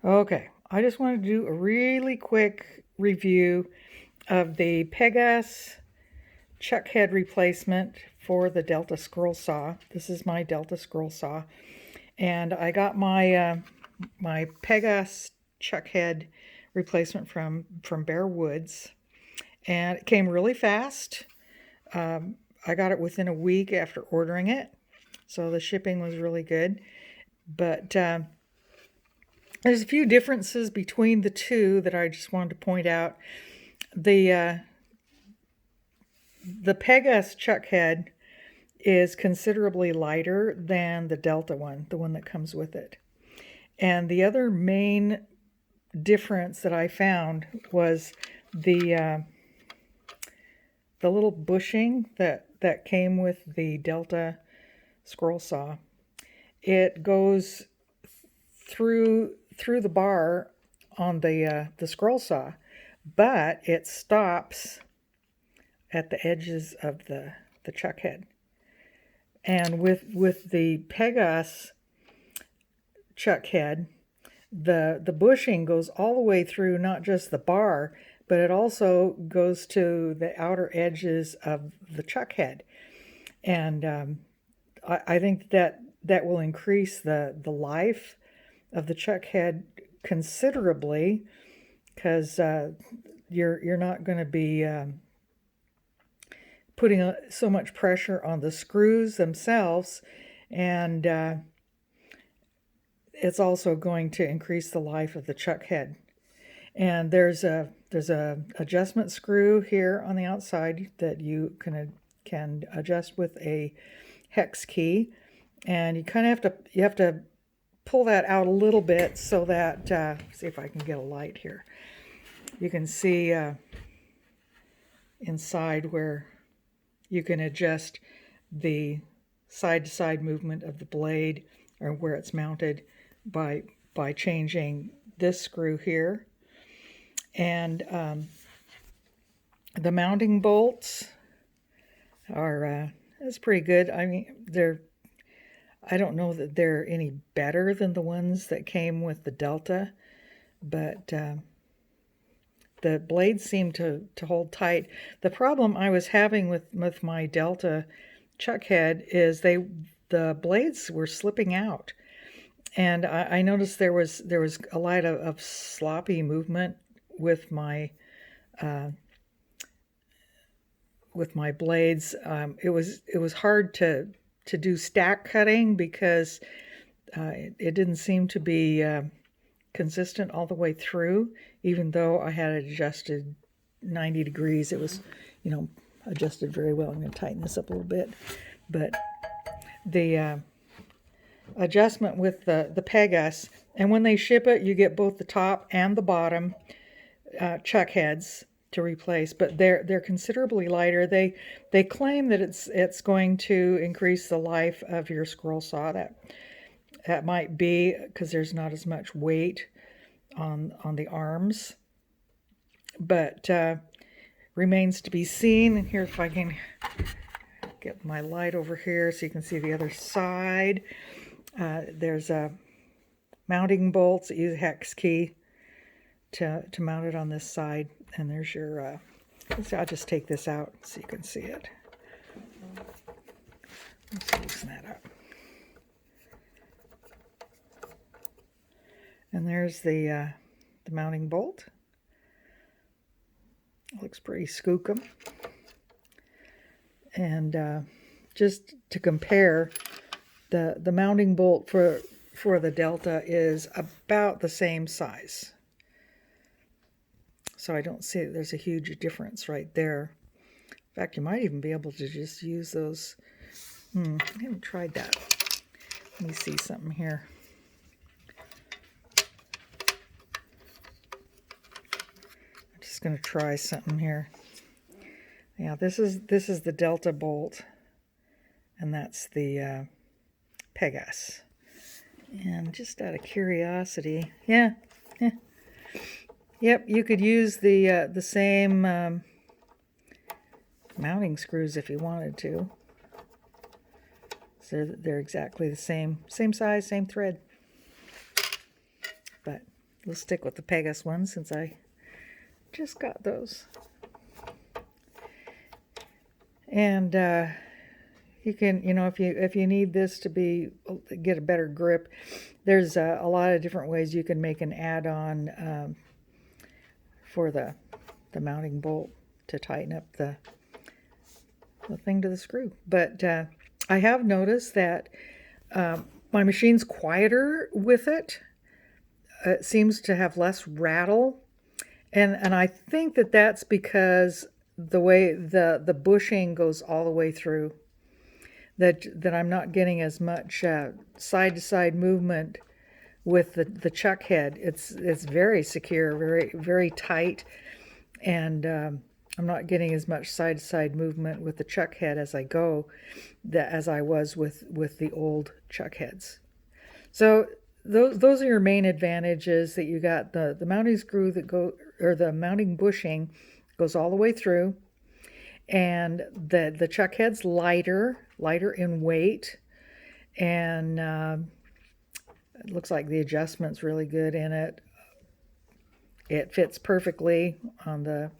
Okay, I just wanted to do a really quick review of the Pegas chuck head replacement for the Delta Scrollsaw. This is my Delta Scrollsaw, and I got my Pegas chuck head replacement from Bear Woods, and it came really fast. I got it within a week after ordering it, so the shipping was really good. But there's a few differences between the two that I just wanted to point out. The Pegas chuck head is considerably lighter than the Delta one, the one that comes with it. And the other main difference that I found was the little bushing that came with the Delta Scrollsaw. It goes through the bar on the Scrollsaw, but it stops at the edges of the chuck head. And with the Pegas chuck head, the bushing goes all the way through, not just the bar, but it also goes to the outer edges of the chuck head. And I think that will increase the life of the chuck head considerably, because you're not going to be putting so much pressure on the screws themselves, and it's also going to increase the life of the chuck head. And there's a adjustment screw here on the outside that you can adjust with a hex key, and you kind of have to pull that out a little bit so that see if I can get a light here. You can see inside where you can adjust the side-to-side movement of the blade, or where it's mounted, by changing this screw here. And the mounting bolts are it's pretty good. I mean, I don't know that they're any better than the ones that came with the Delta, but the blades seem to hold tight. The problem I was having with my Delta chuck head is the blades were slipping out, and I noticed there was a lot of sloppy movement with my blades. It was hard to do stack cutting because it didn't seem to be consistent all the way through, even though I had it adjusted 90 degrees. It was, adjusted very well. I'm going to tighten this up a little bit. But the adjustment with the Pegas, and when they ship it, you get both the top and the bottom chuck heads to replace, but they're considerably lighter. They claim that it's going to increase the life of your Scrollsaw. That might be because there's not as much weight on the arms, but remains to be seen. And here, if I can get my light over here so you can see the other side. There's a mounting bolts. Use a hex key to mount it on this side, and there's your I'll just take this out so you can see it. Let's loosen that up. And there's the mounting bolt. Looks pretty skookum. And just to compare, the mounting bolt for the Delta is about the same size. So I don't see that there's a huge difference right there. In fact, you might even be able to just use those. I haven't tried that. Let me see something here. I'm just going to try something here. Yeah, this is the Delta bolt, and that's the Pegas. And just out of curiosity, yep, you could use the same mounting screws if you wanted to. So they're exactly the same size, same thread. But we'll stick with the Pegas one since I just got those. And you can, if you need this to get a better grip, there's a lot of different ways you can make an add-on for the mounting bolt to tighten up the thing to the screw. But I have noticed that my machine's quieter with it. It seems to have less rattle, and I think that that's because the way the bushing goes all the way through, that I'm not getting as much side to side movement with the chuck head. It's very secure, very very tight, and I'm not getting as much side to side movement with the chuck head as I was with the old chuck heads. So those are your main advantages, that you got the mounting screw or the mounting bushing goes all the way through, and the chuck head's lighter in weight, and it looks like the adjustment's really good in it. It fits perfectly on the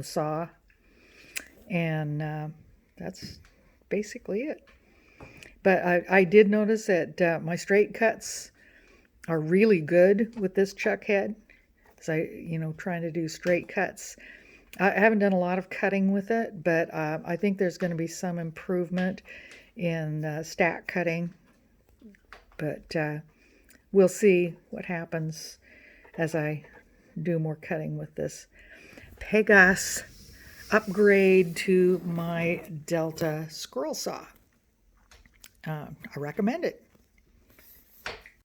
saw, and that's basically it. But I did notice that my straight cuts are really good with this chuck head. So trying to do straight cuts. I haven't done a lot of cutting with it, but I think there's going to be some improvement in stack cutting. But we'll see what happens as I do more cutting with this Pegas upgrade to my Delta scroll saw. I recommend it.